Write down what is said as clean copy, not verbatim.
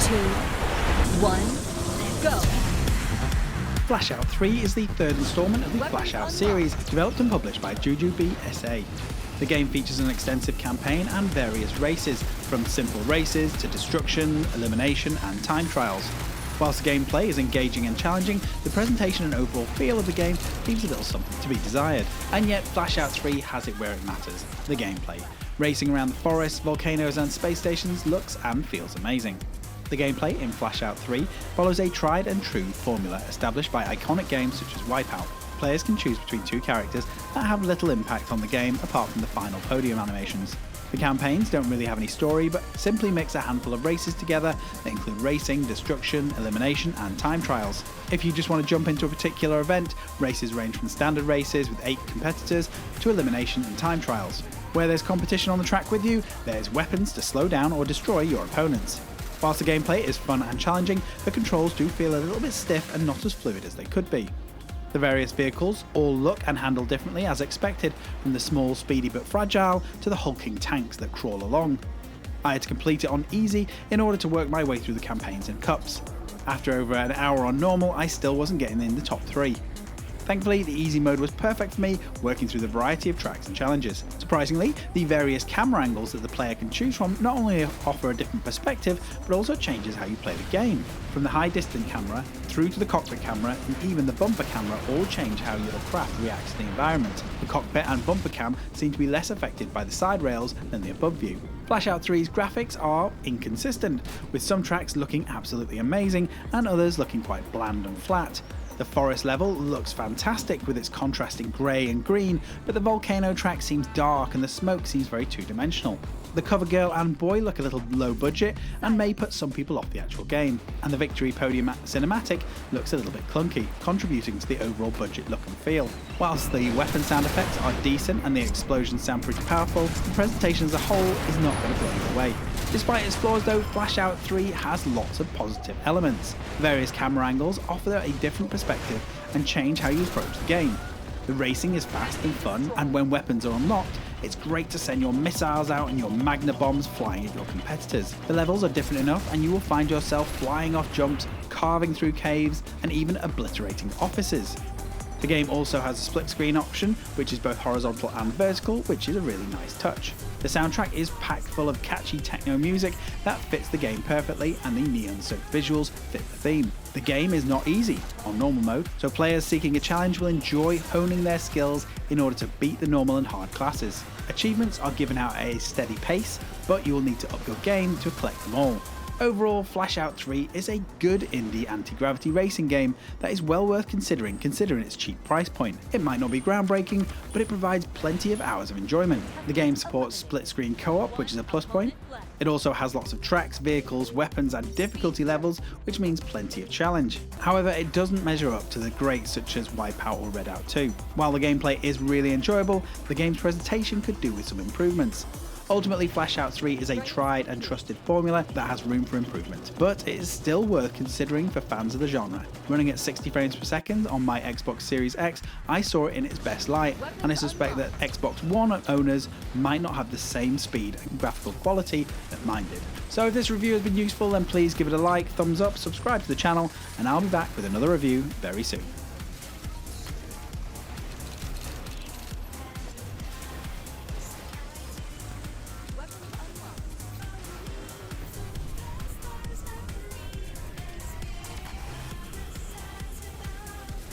2, 1, go! Flashout 3 is the third installment of the Flashout series, developed and published by Jujube SA. The game features an extensive campaign and various races, from simple races to destruction, elimination and time trials. Whilst the gameplay is engaging and challenging, the presentation and overall feel of the game leaves a little something to be desired. And yet Flashout 3 has it where it matters, the gameplay. Racing around the forests, volcanoes and space stations looks and feels amazing. The gameplay in Flashout 3 follows a tried and true formula established by iconic games such as Wipeout. Players can choose between two characters that have little impact on the game apart from the final podium animations. The campaigns don't really have any story, but simply mix a handful of races together that include racing, destruction, elimination and time trials. If you just want to jump into a particular event, races range from standard races with 8 competitors to elimination and time trials. Where there's competition on the track with you, there's weapons to slow down or destroy your opponents. Whilst the gameplay is fun and challenging, the controls do feel a little bit stiff and not as fluid as they could be. The various vehicles all look and handle differently as expected, from the small, speedy but fragile to the hulking tanks that crawl along. I had to complete it on easy in order to work my way through the campaigns and cups. After over an hour on normal, I still wasn't getting in the top 3. Thankfully, the easy mode was perfect for me, working through the variety of tracks and challenges. Surprisingly, the various camera angles that the player can choose from not only offer a different perspective, but also changes how you play the game. From the high distance camera, through to the cockpit camera, and even the bumper camera all change how your craft reacts to the environment. The cockpit and bumper cam seem to be less affected by the side rails than the above view. Flashout 3's graphics are inconsistent, with some tracks looking absolutely amazing and others looking quite bland and flat. The forest level looks fantastic with its contrasting grey and green, but the volcano track seems dark and the smoke seems very two-dimensional. The cover girl and boy look a little low budget and may put some people off the actual game, and the victory podium cinematic looks a little bit clunky, contributing to the overall budget look and feel. Whilst the weapon sound effects are decent and the explosions sound pretty powerful, the presentation as a whole is not going to blow you away. Despite its flaws though, Flashout 3 has lots of positive elements. Various camera angles offer a different perspective and change how you approach the game. The racing is fast and fun, and when weapons are unlocked, it's great to send your missiles out and your magna bombs flying at your competitors. The levels are different enough and you will find yourself flying off jumps, carving through caves, and even obliterating offices. The game also has a split screen option, which is both horizontal and vertical, which is a really nice touch. The soundtrack is packed full of catchy techno music that fits the game perfectly, and the neon-soaked visuals fit the theme. The game is not easy on normal mode, so players seeking a challenge will enjoy honing their skills in order to beat the normal and hard classes. Achievements are given out at a steady pace, but you will need to up your game to collect them all. Overall, Flashout 3 is a good indie anti-gravity racing game that is well worth considering its cheap price point. It might not be groundbreaking, but it provides plenty of hours of enjoyment. The game supports split-screen co-op, which is a plus point. It also has lots of tracks, vehicles, weapons and difficulty levels, which means plenty of challenge. However, it doesn't measure up to the greats such as Wipeout or Redout 2. While the gameplay is really enjoyable, the game's presentation could do with some improvements. Ultimately, Flashout 3 is a tried and trusted formula that has room for improvement, but it is still worth considering for fans of the genre. Running at 60 frames per second on my Xbox Series X, I saw it in its best light, and I suspect that Xbox One owners might not have the same speed and graphical quality that mine did. So if this review has been useful, then please give it a like, thumbs up, subscribe to the channel, and I'll be back with another review very soon.